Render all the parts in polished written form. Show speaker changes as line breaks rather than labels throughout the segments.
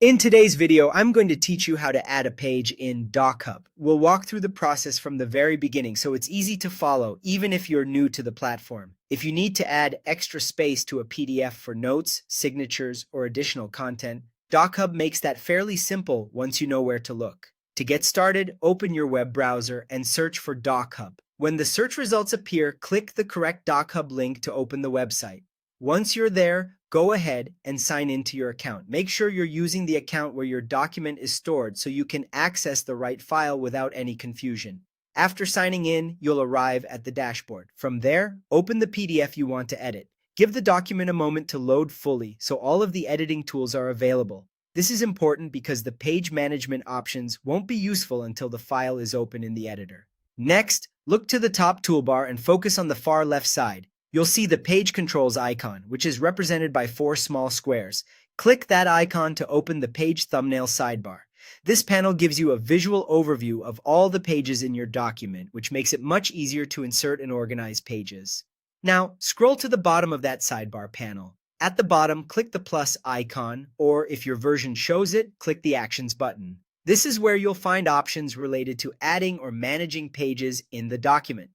In today's video, I'm going to teach you how to add a page in DocHub. We'll walk through the process from the very beginning so it's easy to follow even if you're new to the platform. If you need to add extra space to a PDF for notes, signatures, or additional content, DocHub makes that fairly simple once you know where to look. To get started, open your web browser and search for DocHub. When the search results appear, click the correct DocHub link to open the website. Once you're there, go ahead and sign into your account. Make sure you're using the account where your document is stored so you can access the right file without any confusion. After signing in, you'll arrive at the dashboard. From there, open the PDF you want to edit. Give the document a moment to load fully so all of the editing tools are available. This is important because the page management options won't be useful until the file is open in the editor. Next, look to the top toolbar and focus on the far left side. You'll see the Page Controls icon, which is represented by 4 small squares. Click that icon to open the Page Thumbnail sidebar. This panel gives you a visual overview of all the pages in your document, which makes it much easier to insert and organize pages. Now, scroll to the bottom of that sidebar panel. At the bottom, click the plus icon, or if your version shows it, click the Actions button. This is where you'll find options related to adding or managing pages in the document.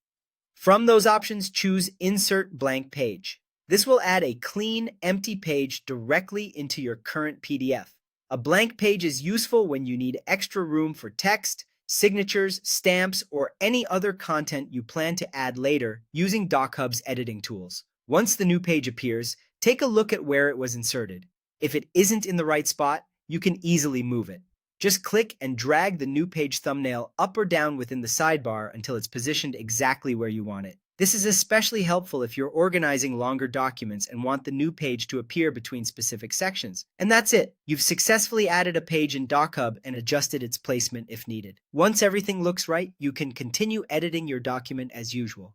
From those options, choose Insert Blank Page. This will add a clean, empty page directly into your current PDF. A blank page is useful when you need extra room for text, signatures, stamps, or any other content you plan to add later using DocHub's editing tools. Once the new page appears, take a look at where it was inserted. If it isn't in the right spot, you can easily move it. Just click and drag the new page thumbnail up or down within the sidebar until it's positioned exactly where you want it. This is especially helpful if you're organizing longer documents and want the new page to appear between specific sections. And that's it. You've successfully added a page in DocHub and adjusted its placement if needed. Once everything looks right, you can continue editing your document as usual.